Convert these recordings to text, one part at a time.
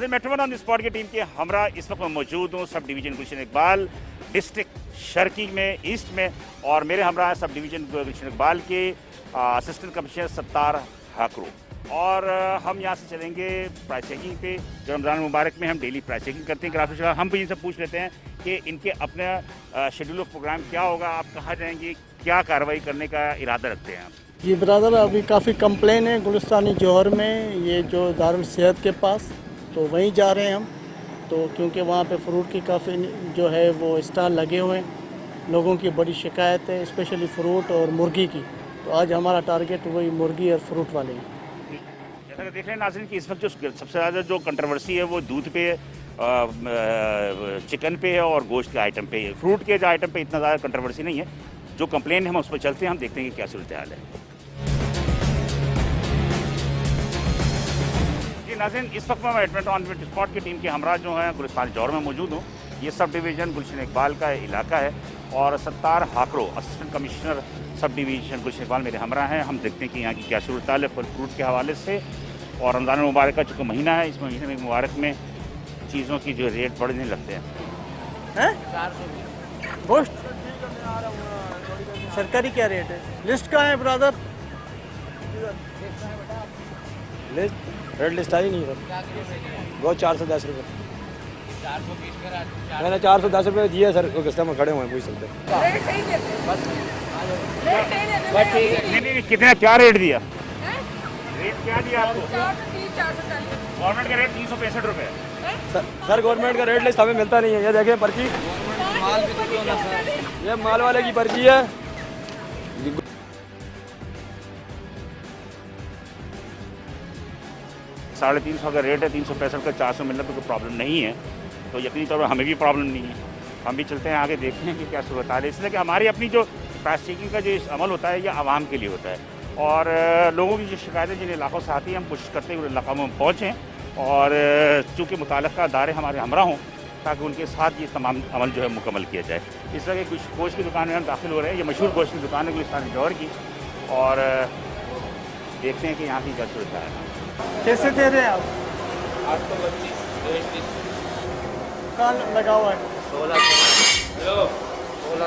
नाज़रीन metro one on spot की team के हमरा इस वक्त मैं मौजूद हूँ सब डिवीज़न गुलशन इकबाल डिस्ट्रिक्ट शर्की में ईस्ट में, और मेरे हमरा सब डिवीज़न गुलशन इकबाल के असिस्टेंट कमिश्नर सत्तार हाकरू। और हम यहाँ से चलेंगे प्राइस चेकिंग पे। जो रमज़ान मुबारक में हम डेली प्राइस चेकिंग करते हैं ग्राफिक। हम भी इनसे पूछ लेते हैं कि इनके अपना शेड्यूल ऑफ प्रोग्राम क्या होगा, आप कहाँ जाएंगे, क्या कार्रवाई करने का इरादा रखते हैं आप? जी ब्रदर, अभी काफ़ी कंप्लेन है गुलिस्तानी जौहर में, ये जो दारुल सेहत के पास, तो वहीं जा रहे हैं हम। तो क्योंकि वहाँ पे फ्रूट की काफ़ी जो है वो स्टॉल लगे हुए हैं, लोगों की बड़ी शिकायत है स्पेशली फ्रूट और मुर्गी की। तो आज हमारा टारगेट वही मुर्गी और फ्रूट वाले हैं। जैसा कि देख रहे हैं नाज़रीन कि इस वक्त जो सबसे ज़्यादा जो कंट्रोवर्सी है वो दूध पे, चिकन पे है और गोश्त के आइटम पे है। फ्रूट के जो आइटम पे इतना ज़्यादा कंट्रोवर्सी नहीं है। जो कंप्लेन है हम उस पर चलते हैं, हम देखते हैं कि क्या सूरत हाल है। जी नाज़रीन, इस वक्त मैं एडमिट ऑन स्पॉट की टीम के हमरा जो है गुलिस्तान जौहर में मौजूद हूँ। ये सब डिवीज़न गुलशन इकबाल का इलाका है और Sattar Hakro assistant commissioner sub division Gulshan Iqbal मेरे हमरा हैं। हम देखते हैं कि यहाँ की क्या सूरत हाल है फल फ्रूट के हवाले से। और रमज़ान मुबारक का चूँकि महीना है, इस महीने में मुबारक में चीज़ों की जो रेट बढ़ने लगते हैं। गोश्त सरकारी क्या रेट है? लिस्ट कहाँ है ब्रदर? लिस्ट रेट लिस्ट आई नहीं सर। वो 410 रुपये मैंने 410 रुपये दिए सर। कस्टमर खड़े हुए हैं, पूछ सकते नहीं नहीं, कितना क्या रेट दिया? रेट क्या दिया आपको? गवर्नमेंट का रेट 365 रुपये है। सर गवर्नमेंट का रेट लिस्ट हमें मिलता नहीं है। ये देखें पर्ची, ये माल वाले की पर्ची है। 350 का रेट है, 365 का 400 मिलना तो कोई प्रॉब्लम नहीं है। तो यकीनी तौर पर हमें भी प्रॉब्लम नहीं है। हम भी चलते हैं आगे, देखते हैं कि क्या सूरत हाल है। इसलिए कि हमारी अपनी जो प्राइस चेकिंग का जो अमल होता है ये आवाम के लिए होता है, और लोगों की जो शिकायतें जिन इलाकों से आती हैं हम कोशिश करते हैं उन इलाकों में पहुँचें और चूँकि मुताल्लिक़ा अदारे हमारे हमरा हों ताकि उनके साथ ये तमाम अमल जो है मुकम्मल किया जाए। इस तरह की गोश्त की दुकान में हम दाखिल हो रहे हैं। ये मशहूर गोश्त की दुकान है गुलिस्तान जौहर की, और देखते हैं कि यहाँ की क्या सूरत है। कैसे दे रहे हैं आप? 825 कहाँ लगा हुआ है? 16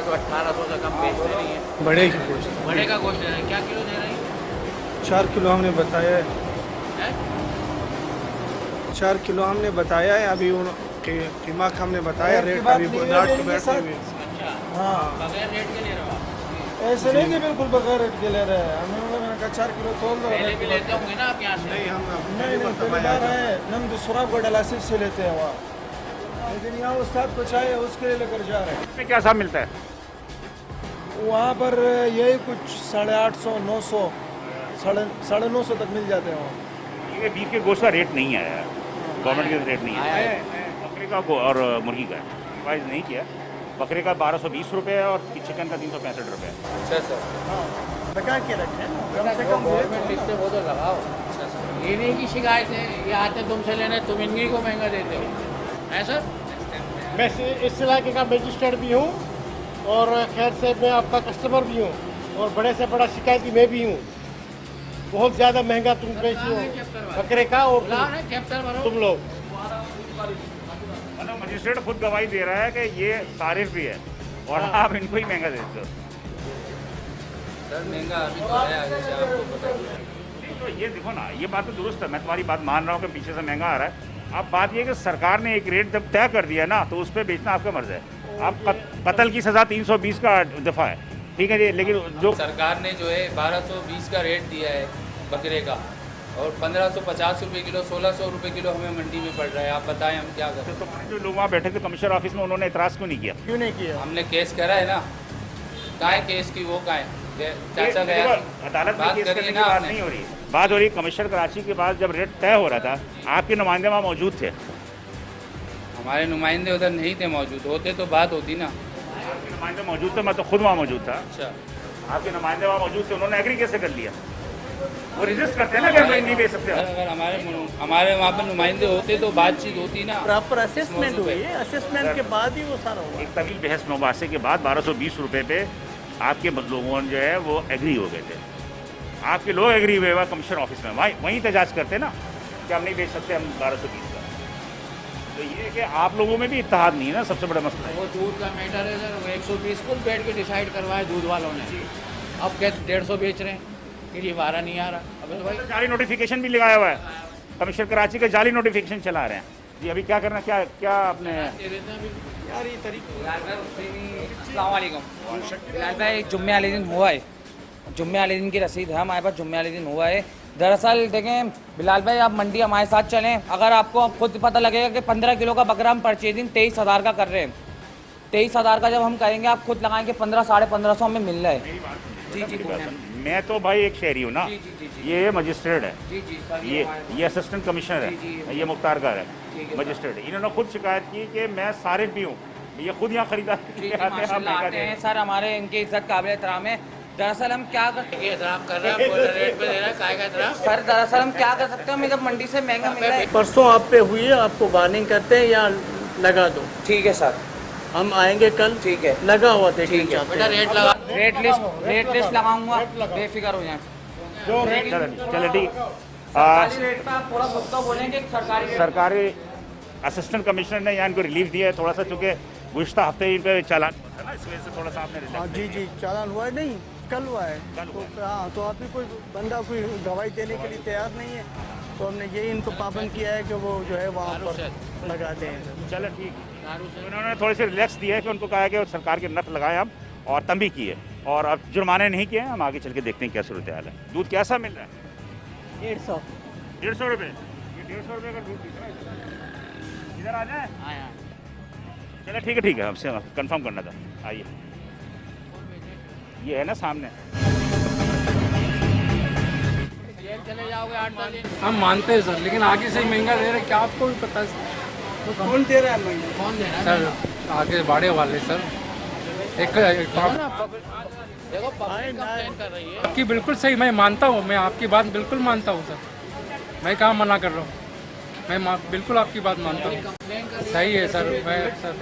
तो 1800 से कम बेचते नहीं है। बड़े की गोश्त, बड़े का गोश्त दे रहे हैं, क्या किलो दे रहे हैं? 4 किलो हमने बताया है। हैं? 4 किलो हमने बताया है। अभी कीमा का हमने बताया रेट अभी रात को बैठे हुए। अच्छा, हाँ, बगैर रेट के ले रहे हो आप? ऐसे नहीं कि बिल्कुल बगैर रेट के ले रहे हैं। हमने कहा 4 किलो तोल दो। पहले भी लेते होंगे ना आप यहाँ से? नहीं हम नहीं पहली बार है, हम दूसरा को डलासिस से लेते हैं वहाँ, लेकिन यहाँ उस्ताद को चाहिए उसके लिए लेकर जा रहे हैं। इसमें क्या साहब मिलता है? वहाँ पर यही कुछ 850, 900, 950 तक मिल जाते हैं वहाँ। ये बीफ के गोश्त का रेट नहीं आया है, गवर्नमेंट का रेट नहीं आया है। बकरे का और मुर्गी का रिवाइज नहीं किया। बकरे का 1220 रुपये है और चिकन का 365 रुपये है। अच्छा सर, लगा के रखें ना, कम से कम गवर्नमेंट लिखते वो तो लगाओ। अच्छा सर, लेने की शिकायत है, ये आते तुमसे लेने, तुम इनकी को महंगा देते हो, है सर? मैं इस इलाके का मजिस्ट्रेट भी हूँ और खैर से मैं आपका कस्टमर भी हूँ, और बड़े से बड़ा शिकायती मैं भी हूँ। बहुत ज़्यादा महंगा तुम बेची हो बकरे का, और तुम लोग। मतलब मजिस्ट्रेट खुद गवाही दे रहा है कि ये सारिफ भी है और आप इनको ही महंगा देते हो। सर महंगा अभी तो है, आगे से आपको पता ही है। नहीं तो ये देखो ना, ये बात तो दुरुस्त है, मैं तुम्हारी बात मान रहा हूँ कि पीछे से महंगा आ रहा है। अब बात ये कि सरकार ने एक रेट जब तय कर दिया ना तो उस पर बेचना आपका मर्ज है। आप कत्ल की सज़ा 320 का दफ़ा है, ठीक है जी, लेकिन जो सरकार ने जो है 1220 का रेट दिया है बकरे का, और 1550 रुपये किलो, 1600 रुपये किलो हमें मंडी में पड़ रहा है। आप बताएं हम क्या करें? तो जो लोग वहाँ बैठे थे कमिश्नर ऑफिस में, उन्होंने एतराज़ क्यों नहीं किया? क्यों नहीं किया? हमने केस करा है ना। कहाँ है केस की? वो कहाँ है? चाचा गया, अदालत में बात केस करिए करने की ना बात आपने। नहीं हो रही। बात हो रही कमिश्नर कराची के बाद जब रेट तय हो रहा था, आपके नुमाइंदे वहाँ मौजूद थे। हमारे नुमाइंदे उधर नहीं थे मौजूद, होते तो बात होती ना। आपके नुमाइंदे मौजूद थे, मैं तो खुद वहाँ मौजूद था। अच्छा, आपके नुमाइंदे वहाँ मौजूद थे, उन्होंने एग्री कैसे कर लिया? वो रजिस्ट करते हैं ना कि हम नहीं बेच सकते। अगर हमारे वहाँ पर नुमाइंदे होते तो बातचीत होती ना। प्रॉपर असेसमेंट हुई है, असेसमेंट के बाद ही वो सारा हुआ। एक तवील बहस मुबासे के बाद 1220 रुपये पे आपके लोगों जो है वो एग्री हो गए थे। आपके लोग एग्री हुए हुआ कमिश्नर ऑफिस में, वहीं एहतजाज करते ना कि हम नहीं बेच सकते, हम 1220 का। तो ये कि आप लोगों में भी इत्तेहाद नहीं है ना, सबसे बड़ा मसला है। वो दूध का मैटर है सर, वो 120 कुल बैठ के डिसाइड करवाए दूध वालों ने। अब क्या 150 बेच रहे हैं कि ये वारा नहीं आ रहा। अबे तो भाई जाली नोटिफिकेशन भी लगाया हुआ है, कमिश्नर कराची का जाली नोटिफिकेशन चला रहे हैं जी। अभी क्या करना, क्या क्या आपने अस्सलाम वालेकुम। बिलाल भाई जुम्मे वाले दिन हुआ है, जुम्मे वाले दिन की रसीद है हमारे पास, जुम्मे वाले दिन हुआ है। दरअसल देखें बिलाल भाई, आप मंडी हमारे साथ चलें, अगर आपको अब खुद पता लगेगा कि 15 किलो का बकरा हम परचेजिंग 23,000 का कर रहे हैं। 23,000 का जब हम करेंगे, आप खुद लगाएंगे 1500-1550 हमें मिल रहा है। जी जी मैं तो भाई एक शहरी हूँ ना, ये मजिस्ट्रेट है, जी जी सर, ये असिस्टेंट कमिश्नर है, ये मुख्तार कार है, मजिस्ट्रेट है। इन्होंने खुद शिकायत की कि मैं सारिफ भी हूँ, ये खुद यहाँ खरीदारी जी के जी आते हैं, माशाल्लाह आप आते हैं सर, हमारे इनकी इज्जत काबिल एहतराम है। दरअसल हम क्या कर ये एहतराम कर रहा है, बोल रेट पे दे रहा है, काय का एहतराम। सर, दरअसल हम क्या कर सकते हैं, हमें जब मंडी से महंगा मिल रहा है। परसों आप पे हुई है, आपको वार्निंग करते हैं या लगा दो, ठीक है सर, हम आएंगे कल, ठीक है, लगा हुआ देखना ठीक है। चाहते बेटा हैं। रेट लगा, रेट लिस्ट लगाऊंगा, बेफिक्र हो जाए। चलो ठीक। सरकारी रेट पे आप पूरा मुद्दा बोलेंगे, सरकारी रेट सरकारी असिस्टेंट कमिश्नर ने यहाँ इनको रिलीफ दिया है थोड़ा सा, चूँकि गुज़श्ता हफ्ते इन पे चालान हुआ था ना, इस वजह से थोड़ा सा आपने हाँ जी जी, चालान हुआ है, नहीं कल हुआ है। तो हाँ, तो अभी कोई बंदा कोई गवाही देने के लिए तैयार नहीं है, तो हमने यही इनको पाबंद किया है कि वो जो है वहाँ पर लगा दें। चलो ठीक। उन्होंने थोड़े से रिलैक्स दिया है कि उनको कहा है कि सरकार के नर्क लगाए हम, और तंबी की है, और अब जुर्माने नहीं किए हैं। हम आगे चल के देखते हैं क्या सूरत हाल है। दूध कैसा मिल रहा है? 150 150 रुपये। ये 150 रुपये का दूध दिख रहा है। इधर आ जाए। चलो ठीक है, हमसे कंफर्म करना था। आइए, ये है ना सामने। चले जाओगे 8-10 दिन। हम मानते हैं सर, लेकिन आगे से ही महंगा दे रहे, क्या आपको भी पता है तो कौन दे रहा है महंगा? कौन दे रहा है? सर? आगे बाड़े वाले सर, एक देखो पब्लिक कंप्लेन कर रही है। आपकी बिल्कुल सही, मैं मानता हूँ, मैं आपकी बात बिल्कुल मानता हूँ सर, मैं कहाँ मना कर रहा हूँ, मैं बिल्कुल आपकी बात मानता हूँ। सही है सर, मैं सर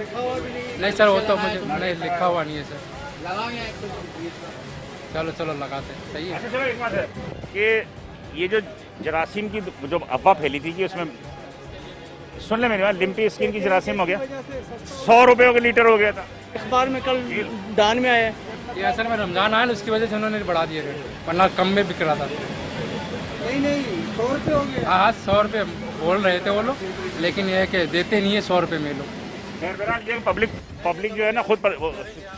नहीं सर, वो तो मुझे नहीं लिखा हुआ नहीं है सर। लगाओ यहाँ चलो लगाते हैं, सही है। अच्छा चलो, एक बात है कि ये जो जरासीम की जो अफवाह फैली थी कि उसमें, सुन ले मेरी बात, लिम्पी स्किन की जरासीम हो गया, 100 रुपये का लीटर हो गया था। अखबार में कल दान में आया है। ये असल में रमज़ान आया ना, उसकी वजह से उन्होंने बढ़ा दिए रेट, वरना कम में बिक रहा था। नहीं 100 रुपये हो गया। हाँ 100 रुपये बोल रहे थे वो लोग, लेकिन ये है कि देते नहीं है 100 रुपये में लोग। ये पब्लिक जो है ना खुद पर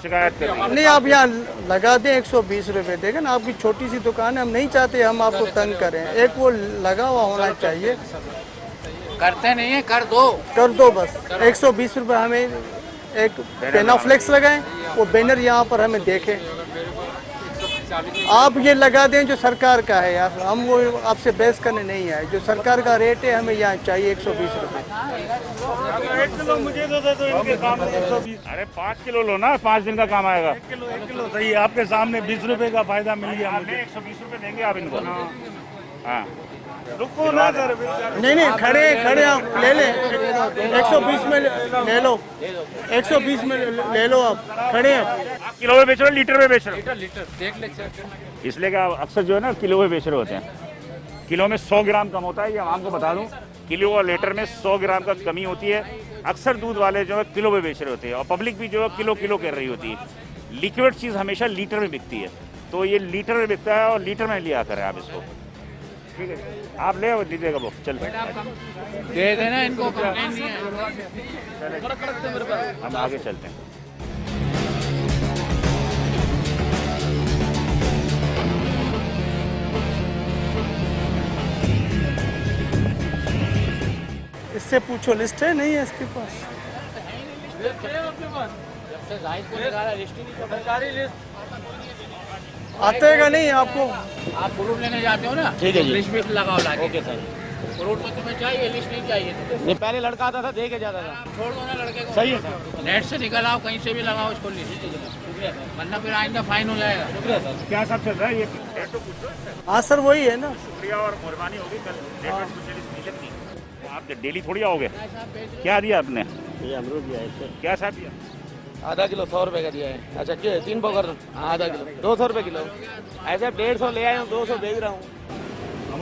शिकायत कर रही है। नहीं, आप यहाँ लगा दें 120 रुपये, देखें ना, आपकी छोटी सी दुकान है, हम नहीं चाहते हम आपको तंग करें, एक वो लगा हुआ होना चाहिए। करते नहीं है, कर दो। कर दो बस, 120 रुपये हमें एक पेनाफ्लेक्स लगाएं, वो बैनर यहाँ पर हमें देखें। आप ये लगा दें जो सरकार का है यार, हम वो आपसे बहस करने नहीं आए, जो सरकार का रेट है हमें यहाँ चाहिए 120 रुपये। 1 किलो मुझे दे दो इनके सामने 120। अरे 5 किलो लो ना, 5 दिन का काम आएगा। 1 किलो सही है, आपके सामने 20 रुपये का फायदा मिल गया मुझे। 120 रुपये देंगे आप इनको। हाँ रुको ना सर, नहीं खड़े आप ले लें, 120 में ले लो, 120 में ले लो, आप खड़े हैं। आप किलो में बेच रहे हो, लीटर में बेच रहे लीटर देख ले सर। हो? इसलिए कि आप अक्सर जो है ना किलो में बेच रहे होते हैं। किलो में 100 ग्राम कम होता है, ये आपको बता दूं, किलो और लीटर में 100 ग्राम का कमी होती है। अक्सर दूध वाले जो है किलो में बेच रहे होते हैं, और पब्लिक भी जो है किलो कर रही होती है। लिक्विड चीज़ हमेशा लीटर में बिकती है, तो ये लीटर में बिकता है, और लीटर में लिया करें आप इसको। ठीक है, आप ले दीजिएगा वो। चल दे देना इनको, कंप्लेन नहीं है। हम आगे चलते हैं। इससे पूछो, लिस्ट है नहीं है इसके पास? आतेगा नहीं आपको? आप फ्रूट लेने जाते हो ना, ठीक है, लिस्ट भी लगाओ लाके। ओके सर, फ्रूट तो तुम्हें चाहिए, लिस्ट नहीं चाहिए। नहीं पहले लड़का आता था, दे के जाता था। छोड़ दो ना लड़के को। सही है सर। नेट से निकल आओ, कहीं से भी लगाओ इसको लिस्ट, वरना फिर आइंदा फाइन हो जाएगा। क्या सब चल रहा है ये? हाँ सर, वही है ना। शुक्रिया और मेहरबानी होगी। कल आप डेली थोड़ी आओगे? क्या दिया आपने? ये अमरूद दिया है, क्या साहब दिया? आधा किलो 100 रुपये का दिया है। अच्छा क्यों 3 पकड़ दो, आधा किलो 200 रुपये किलो। ऐसे 150 ले आए हूँ, 200 बेच रहा हूँ।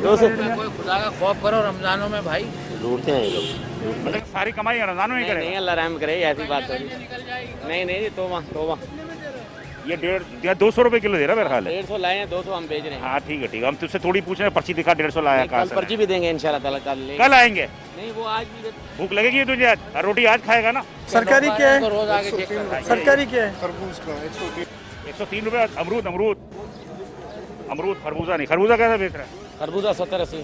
200 कोई खुदा का खौफ करो रमजानों में भाई। ढूंढते हैं ये लोग। मतलब सारी कमाई रमजान में ही नहीं करेगा। अल्लाह रहम करे, ऐसी बात थोड़ी। नहीं तोबा ये 200 रुपए किलो दे रहा मेरा ख्याल है। 150 लाए हैं, 200 हम बेच रहे हैं। हाँ ठीक है हम तुझसे थोड़ी पूछ रहे हैं, पर्ची दिखा 150 लाया कहाँ कल से पर्ची भी देंगे इंशाल्लाह ताला कल। कल आएंगे। नहीं वो आज भी भूख लगेगी तुझे आज, रोटी आज खाएगा ना। सरकारी क्या है? रोज आगे चेक करना। सरकारी क्या है? 103 रुपए अमरूद खरबूजा नहीं, खरबूजा कैसे बेच रहा है? खरबूजा 70-80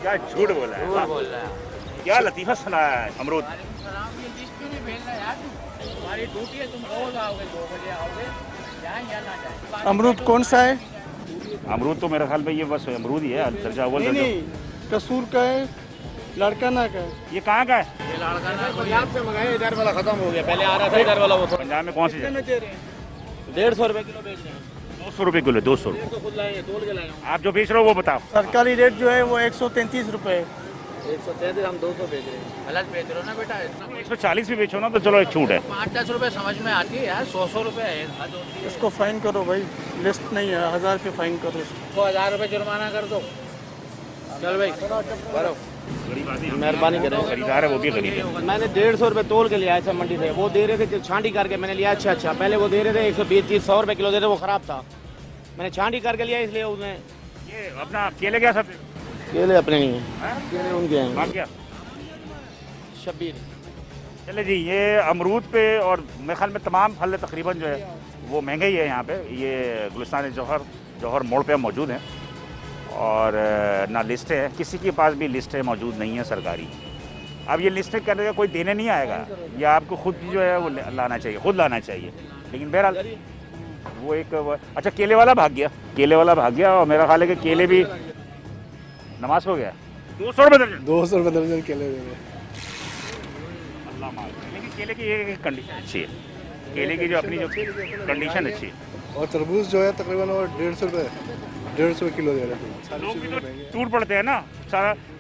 क्या झूठ बोला है, बोल रहा है। क्या लतीफा सुनाया है अमरूद। अमरूद कौन सा है? अमरूद तो मेरे ख्याल में ये बस अमरूद ही है, दर्जा अव्वल नहीं दर्जा। नहीं, कसूर का है, लड़काना का है। ये कहाँ का है? पंजाब से मंगाए, इधर वाला खत्म हो गया, पहले आ रहा था इधर वाला। वो पंजाब में कौन सी जगह? 150 रुपए किलो बेच रहे हैं। 200 रुपए किलो, 200 रुपए। तो खुद लाए हैं, तोल के लाए हैं। आप जो बेच रहे हो वो बताओ। सरकारी रेट जो है वो 133 रुपए है। 133 हम 200 बेच रहे हैं। गलत बेच रहे हो ना बेटा, 140 भी बेचो ना तो चलो एक छूट है। 5-10 रुपए समझ में आती है यार, 100 रुपए है। इसको फाइन करो भाई, लिस्ट नहीं है, 1000 रुपये फाइन करो इसको। 1000 रुपए जुर्माना कर दो। चल भाई करो। गरीब आदमी मेहरबानी करें। खरीदार है वो भी गरीब है। मैंने 150 रुपए तोल के लिया है मंडी से, वो दे रहे थे छांटी करके मैंने लिया। अच्छा पहले वो दे रहे थे 120-100 रुपए किलो दे रहे, वो खराब था, मैंने छांटी करके लिया इसलिए। उसने ये अपना केले क्या सब केले अपने नहीं है, केले उनके हैं। भाग गया। शब्बीर चले जी, ये अमरूद पे और मेरे ख्याल में तमाम फल तकरीबन जो है वो महंगे ही है यहाँ पे। ये गुलिस्तान जौहर मोड़ पे हम मौजूद हैं और ना लिस्टें हैं, किसी के पास भी लिस्टें मौजूद नहीं है सरकारी। अब ये लिस्टें करने का कोई देने नहीं आएगा, ये आपको खुद जो है वो लाना चाहिए, खुद लाना चाहिए। लेकिन बहरहाल वो अच्छा केले वाला भाग गया और मेरा ख्याल है कि केले भी नमाज हो गया। 200 रुपये दर्जन, 200 रुपए दर्जन केले दे रहे। अल्लाह माफ़। लेकिन केले की ये कंडीशन अच्छी है, केले की जो अपनी जो कंडीशन अच्छी है। और तरबूज जो है तकरीबन वो 150 रुपए किलो दे रहे हैं। लोग भी तो टूट पड़ते हैं ना,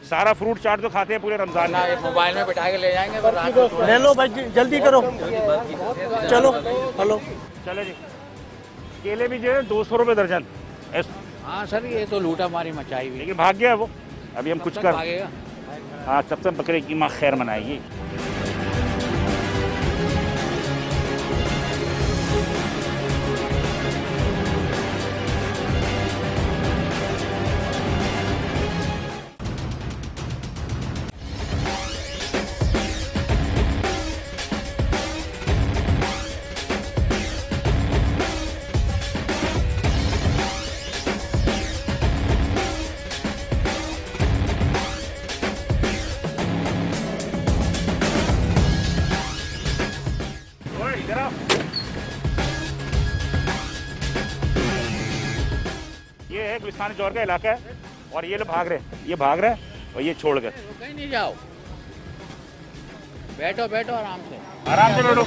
सारा फ्रूट चाट तो खाते हैं पूरे रमजान में। मोबाइल में बिठा के ले जाएंगे। ले लो भाई, जल्दी करो, चलो हेलो। चले जी, केले भी जो है 200 रुपये दर्जन। हाँ सर, ये तो लूटा मारी मचाई हुई। लेकिन भाग गया वो, अभी हम कुछ कर। भागेगा। हाँ, तब तक बकरे की माँ खैर मनाएगी। इधर आओ। ये है गुलिस्तान जौहर का इलाका है और ये लोग भाग रहे और ये छोड़ कर। कहीं नहीं जाओ, बैठो आराम से। बैठो।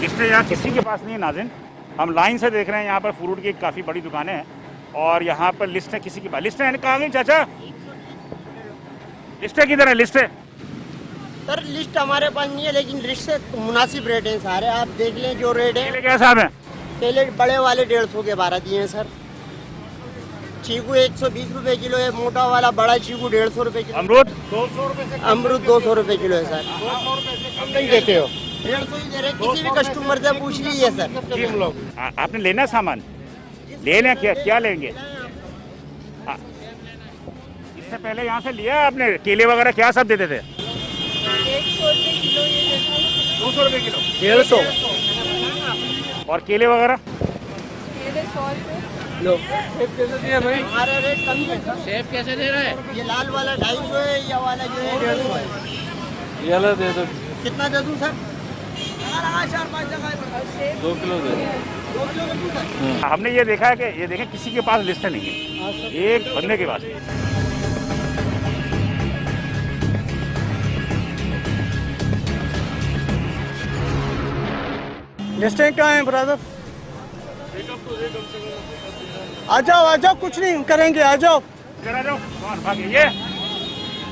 लिस्टें यहाँ किसी के पास नहीं है नाज़रीन, हम लाइन से देख रहे हैं। यहाँ पर फ्रूट की काफ़ी बड़ी दुकानें हैं और यहाँ पर लिस्टें किसी के पास। लिस्टें कहाँ गई चाचा? लिस्टें किधर है? लिस्टें सर लिस्ट हमारे पास नहीं है, लेकिन लिस्ट से मुनासिब रेट हैं सारे। आप देख लें जो रेट है। केले क्या साहब हैं? केले बड़े वाले 150 के 12 दिए हैं सर। चीकू 120 रुपए किलो है, मोटा वाला बड़ा चीकू 150 रुपए किलो। अमरूद अमरूद 200 रुपए किलो है सर। कम नहीं देते हो। 150 ही दे रहे, किसी भी कस्टमर से पूछ लीजिए सर। आपने लेना सामान लेना, क्या लेंगे? इससे पहले यहाँ से लिया आपने केले वगैरह क्या सब देते थे? 100 रुपए किलो ये देते हैं। 200 रुपए किलो, 150 और केले वगैरह केले 100 रुपए। लो। हमारा रेट कम है सर। सेब कैसे दे रहे हैं? ये लाल वाला 250 है, ये वाला जो है 150 है। ये लो दे दो, कितना दे दूँ सर? 4-5 जगह 2 किलो दे दो। हमने ये देखा है कि ये देखें किसी के पास लिस्ट नहीं है, एक बंदे के पास। लिस्टें कहाँ हैं ब्रदर? आ जाओ, कुछ नहीं करेंगे, आ जाओ। जरा जाओ, कौन भागे? ये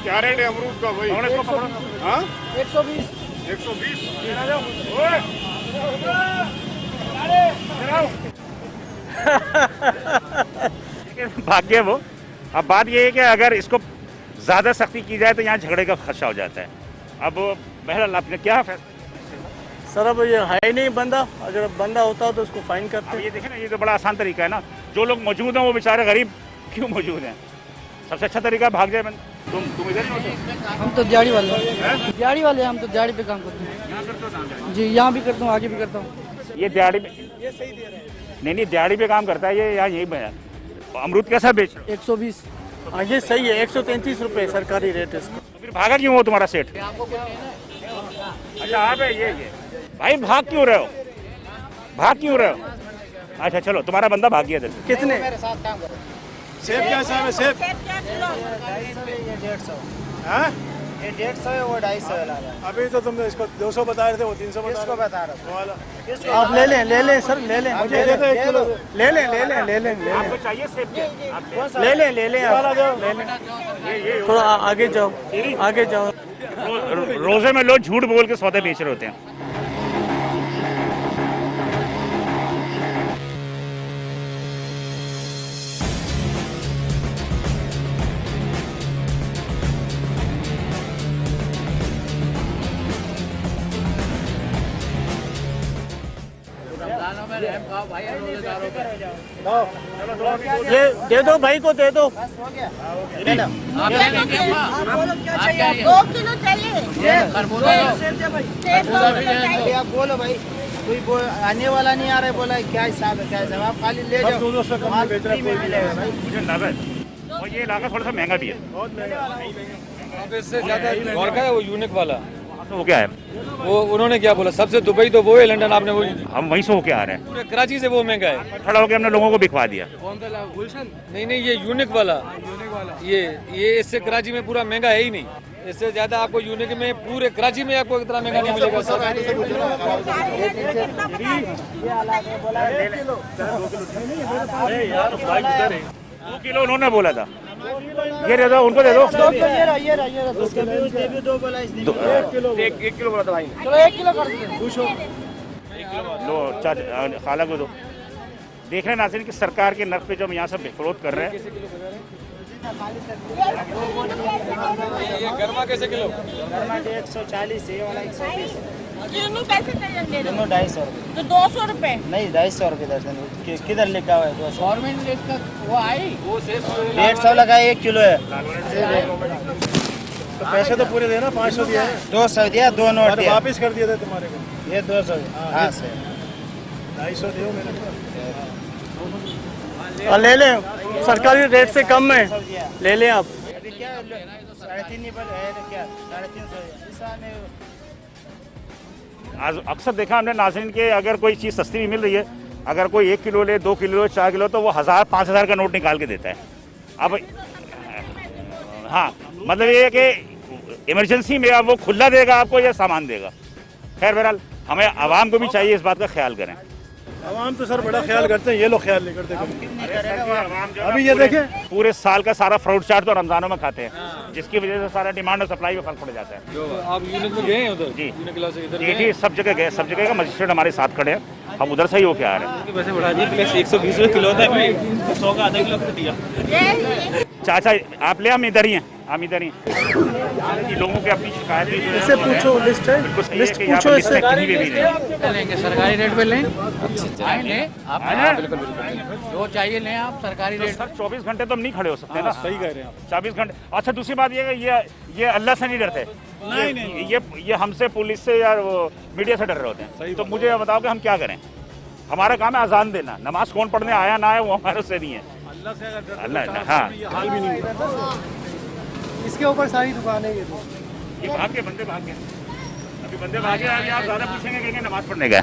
क्या रेट है अमरूद का भाई? इसको पकड़ो। हाँ 120। 120। जरा जाओ, ओए, जरा आओ। भाग गया वो। अब बात ये है कि अगर इसको ज़्यादा सख्ती की जाए तो यहाँ झगड़े का खदशा हो जाता है। अब बहरहाल आपने क्या फैसला? सर अब ये है ही नहीं बंदा, अगर बंदा होता तो उसको फाइन करते। अब ये देखें ना, ये तो बड़ा आसान तरीका है ना, जो लोग मौजूद हैं वो बेचारे गरीब क्यों मौजूद हैं? सबसे अच्छा तरीका है भाग जाए बंदा। तुम इधर नहीं होते? हम तो दिहाड़ी वाले हैं, दिहाड़ी वाले हैं, हम तो दिहाड़ी पे काम करते हैं। यहाँ करते हो काम? जी यहाँ भी करता हूँ, आगे भी करता हूँ। ये दिहाड़ी पे नहीं दिहाड़ी पे काम करता है ये, यहाँ यही बया। अमरूद कैसा बेच रहे हो? 120। हाँ ये सही है, 133 रुपये सरकारी रेट है इसका। तो फिर भागा क्यों हो तुम्हारा सेठ? अच्छा आप है ये भाई, भाग क्यों रहे हो? भाग क्यों रहे हो? अच्छा चलो, तुम्हारा बंदा भाग गया इधर से। कितने? सेब क्या हिसाब है? सेब ये 150। हाँ? ये 150 है, वो 250 अभी तो तुमने इसको 200 बता रहे थे, वो 300 किसको बता रहा वो वाला। आप ले लें सर, ले लें, मुझे दे दो 1 किलो। ले आपको चाहिए सेब क्या? लें आप, ले लें। थोड़ा आगे जाओ, आगे जाओ। रोजे में लोग झूठ बोल के सौदे बेच रहे होते हैं। ये दे दो भाई को, दे दो। 2 किलो चाहिए। आप बोलो भाई, कोई आने वाला नहीं आ रहा है, बोला क्या हिसाब है, क्या हिसाब? आप खाली ले जाओ। 200 कम में बेच रहा है कोई। मुझे नगद, और ये इलाका थोड़ा सा महंगा भी है। बहुत महंगा। इससे ज्यादा और क्या है वो यूनिक वाला, तो वो क्या है? वो उन्होंने क्या बोला, सबसे दुबई तो वो है, लंदन आपने वो हम वहीं से होके आ रहे हैं, पूरे कराची से वो महंगा है। खड़ा होके हमने लोगों को बिकवा दिया। नहीं ये यूनिक वाला, ये इससे कराची में पूरा महंगा है ही नहीं। इससे ज्यादा आपको यूनिक में पूरे कराची में आपको इतना महंगा नहीं मिलेगा सर। 2 किलो उन्होंने बोला था, ये दे दो, उनको दे दो। 1 किलो बोला था भाई। चलो 1 किलो कर दो। लो चाचा खाला को दो। देख रहे हैं नाज़रीन कि सरकार के नर्क पे जो हम यहाँ से विरोध कर रहे हैं। ये गरमा कैसे किलो? 140 है, ये वाला 120 है। दोनों कैसे दर्जन दे रहे दोनों 250 रुपये। तो 200 रुपए। नहीं 250 रुपये दर्जन। किधर लिखा हुआ है 200? गवर्नमेंट रेट का वो आई, वो 150 लगा, 1 किलो है। तो पैसे तो पूरे देना, 500 दिया है। 200 दिया, 2 नोट दिया। वापिस कर दिए थे तुम्हारे को। ये 200। हाँ सर, 250 दियो मेरे को। ले लें, सरकारी रेट से कम है, ले लें आप। अभी क्या 3.5 पर है तो क्या 350 इस साल में। आज अक्सर देखा हमने नाज़रीन के, अगर कोई चीज़ सस्ती भी मिल रही है, अगर कोई 1 किलो ले, 2 किलो, 4 किलो, तो वो 1000 5000 का नोट निकाल के देता है। अब हाँ, मतलब ये है कि इमरजेंसी में अब वो खुला देगा आपको या सामान देगा। खैर बहरहाल हमें आवाम को भी चाहिए इस बात का ख्याल करें। आवाम तो सर बड़ा ख्याल करते हैं, ये लोग ख्याल नहीं करते कभी। अभी ये देखें, पूरे साल का सारा फ्रूट चाट तो रमजानों में खाते हैं, जिसकी वजह से सारा डिमांड और सप्लाई में फर्क पड़ जाता है। जो आप यूनिक में गए हैं उधर? जी यूनिक क्लास से इधर जी जी, सब जगह गए, सब जगह का मजिस्ट्रेट हमारे साथ खड़े हैं, हम उधर से ही होके आ रहे हैं। वैसे बढ़ा दिए, पहले 120 रुपये किलो था, अभी 100 का आधा किलो कर दिया। चाचा आप ले, हम इधर ही हैं, हम इधर ही हैं। लोगों की अपनी शिकायत भी जो है, इससे पूछो, लिस्ट है, बिल्कुल सही है लिस्ट कि यहाँ पूछो पर इससे। लिस्ट है, कहीं भी नहीं। लेंगे सरकारी रेट पे लें, आप बिल्कुल जो चाहिए लें आप सरकारी तो रेट। सर 24 घंटे तो हम नहीं खड़े हो सकते ना। सही कह रहे हैं आप। 24 घंटे। अच्छा दूसरी बात ये अल्लाह से नहीं डरते, ये हमसे, पुलिस से या वो मीडिया से डर रहे होते हैं। तो मुझे बताओ कि हम क्या करें? हमारा काम है अजान देना, नमाज कौन पढ़ने आया ना आया वो हमारे से नहीं है। अल्लाह से अगर अल्लाह, हाँ, हाल भी नहीं होता। इसके ऊपर सारी दुकानें ये भाग के बंदे भाग गए, अभी बंदे भागे, आगे आप ज़्यादा पूछेंगे कहेंगे नमाज पढ़ने गए।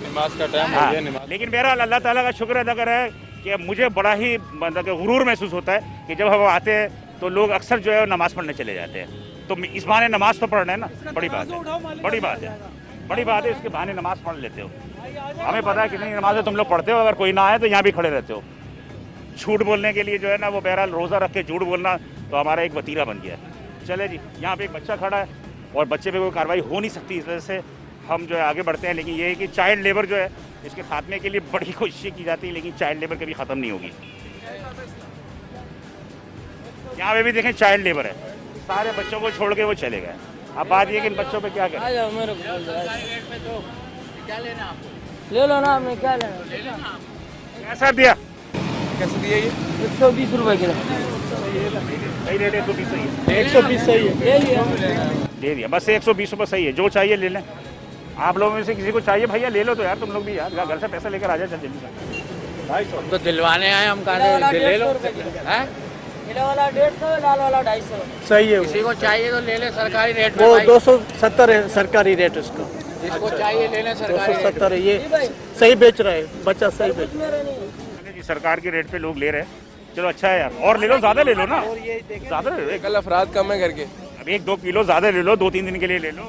नमाज का टाइम हो गया, नमाज। लेकिन बहरहाल अल्लाह ताला का शुक्र अदा कर है कि मुझे बड़ा ही मतलब कि गुरूर महसूस होता है कि जब हम आते हैं तो लोग अक्सर जो है नमाज पढ़ने चले जाते हैं। तो इस बहाने नमाज तो पढ़ रहे हैं ना, बड़ी बात है, बड़ी बात है, बड़ी बात है। इसके बहाने नमाज पढ़ लेते हो। हमें पता है कितनी नमाजें तुम लोग पढ़ते हो, अगर कोई ना आए तो यहाँ भी खड़े रहते हो। झूठ बोलने के लिए जो है ना, वो बहरहाल रोज़ा रख के झूठ बोलना तो हमारा एक वतीरा बन गया है। चले जी, यहाँ पे एक बच्चा खड़ा है और बच्चे पे कोई कार्रवाई हो नहीं सकती, इस वजह से हम जो है आगे बढ़ते हैं। लेकिन ये है कि चाइल्ड लेबर जो है इसके खात्मे के लिए बड़ी कोशिशें की जाती है, लेकिन चाइल्ड लेबर कभी ख़त्म नहीं होगी। यहाँ पे भी देखें चाइल्ड लेबर है, सारे बच्चों को छोड़ के वो चले गए। अब बात ये कि इन बच्चों पे क्या करें। ले लो ना, हमें क्या लेना। कैसा दिया? कैसे दिए ये? 120 रुपए किलो सही रेट 120 सही है। 120 सही है। ले लिया। दे दिया बस 120 रुपये सही है। जो चाहिए ले लें। आप लोगों में से किसी को चाहिए भैया ले लो तो यार, तुम लोग भी यार घर से पैसा लेकर आ जाए जल्दी से। 250 तो दिलवाने आए हम, कहा ले लो हैं। नीला वाला 150, लाल वाला 250। सही है किसी को चाहिए तो ले ले सरकारी रेट में वो भाई। 270 है सरकारी रेट उसका। जिसको चाहिए ले ले सरकारी रेट 270 है, ये सही बेच रहा है बच्चा, सही बेच रहा है। सरकार के रेट पे लोग ले रहे हैं, चलो अच्छा है यार। और ले लो, ज्यादा ले लो ना, ज्यादा ले लो। कल अफराद कम है घर के। अब 1-2 किलो ज्यादा ले लो, 2-3 दिन के लिए ले लो।